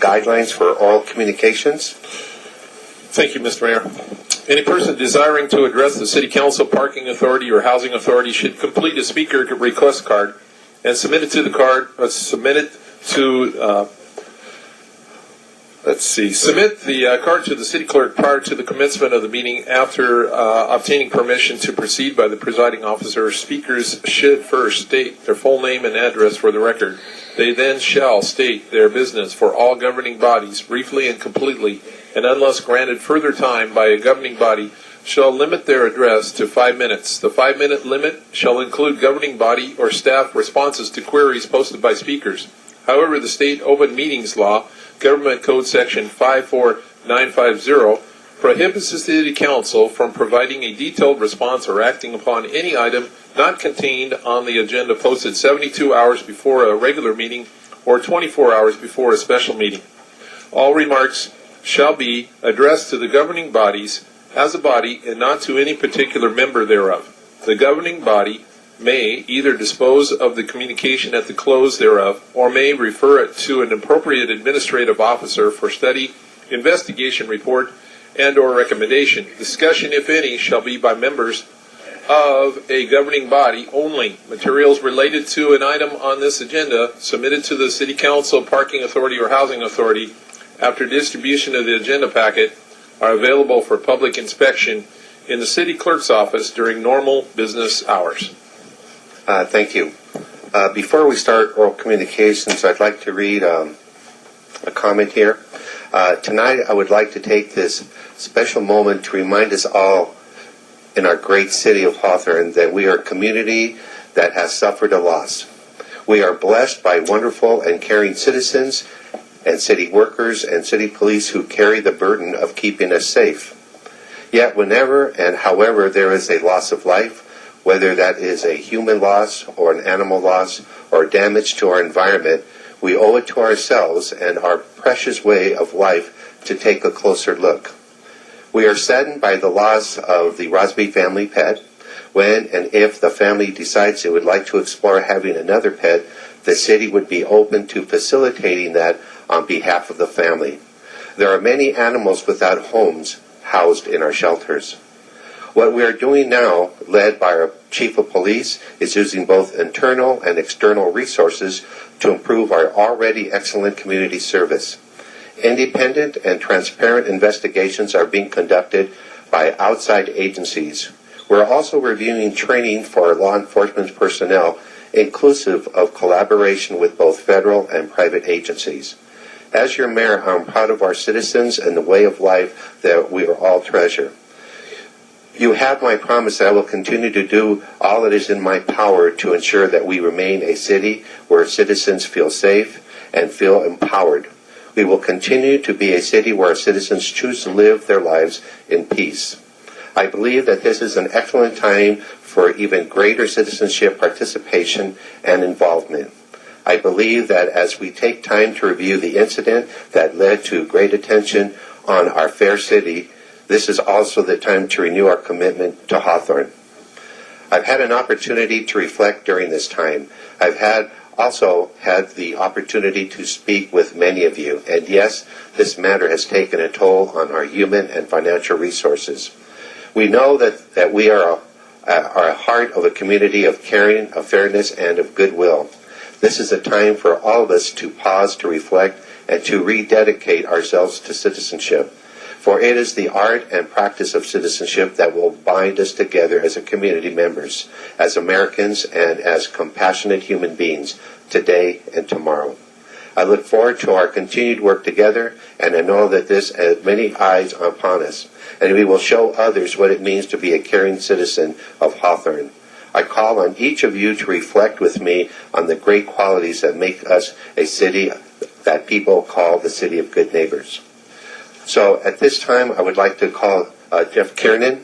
guidelines for oral communications. Thank you, Mr. Mayor. Any person desiring to address the City Council, Parking Authority, or Housing Authority should complete a speaker request card and submit it to the card. Submit the card to the city clerk prior to the commencement of the meeting. After obtaining permission to proceed by the presiding officer, speakers should first state their full name and address for the record. They then shall state their business for all governing bodies briefly and completely, and unless granted further time by a governing body, shall limit their address to 5 minutes. The 5-minute limit shall include governing body or staff responses to queries posted by speakers. However, the State Open Meetings Law, Government Code Section 54950, prohibits the City Council from providing a detailed response or acting upon any item not contained on the agenda posted 72 hours before a regular meeting or 24 hours before a special meeting. All remarks shall be addressed to the governing bodies as a body and not to any particular member thereof. The governing body may either dispose of the communication at the close thereof or may refer it to an appropriate administrative officer for study, investigation report, and or recommendation. Discussion, if any, shall be by members of a governing body only. Materials related to an item on this agenda submitted to the City Council, Parking Authority, or Housing Authority after distribution of the agenda packet are available for public inspection in the City Clerk's office during normal business hours. Thank you. Before we start oral communications, I'd like to read a comment here. Tonight, I would like to take this special moment to remind us all in our great city of Hawthorne that we are a community that has suffered a loss. We are blessed by wonderful and caring citizens and city workers and city police who carry the burden of keeping us safe. Yet whenever and however there is a loss of life, whether that is a human loss or an animal loss or damage to our environment, we owe it to ourselves and our precious way of life to take a closer look. We are saddened by the loss of the Rosby family pet. When and if the family decides it would like to explore having another pet, the city would be open to facilitating that on behalf of the family. There are many animals without homes housed in our shelters. What we are doing now, led by our Chief of Police, is using both internal and external resources to improve our already excellent community service. Independent and transparent investigations are being conducted by outside agencies. We're also reviewing training for our law enforcement personnel, inclusive of collaboration with both federal and private agencies. As your mayor, I'm proud of our citizens and the way of life that we all treasure. You have my promise that I will continue to do all that is in my power to ensure that we remain a city where citizens feel safe and feel empowered. We will continue to be a city where our citizens choose to live their lives in peace. I believe that this is an excellent time for even greater citizenship participation and involvement. I believe that as we take time to review the incident that led to great attention on our fair city, this is also the time to renew our commitment to Hawthorne. I've had an opportunity to reflect during this time. I've also had the opportunity to speak with many of you. And yes, this matter has taken a toll on our human and financial resources. We know that we are a heart of a community of caring, of fairness, and of goodwill. This is a time for all of us to pause, to reflect, and to rededicate ourselves to citizenship. For it is the art and practice of citizenship that will bind us together as a community members, as Americans, and as compassionate human beings today and tomorrow. I look forward to our continued work together, and I know that this has many eyes upon us, and we will show others what it means to be a caring citizen of Hawthorne. I call on each of you to reflect with me on the great qualities that make us a city that people call the city of good neighbors. So at this time, I would like to call Jeff Kiernan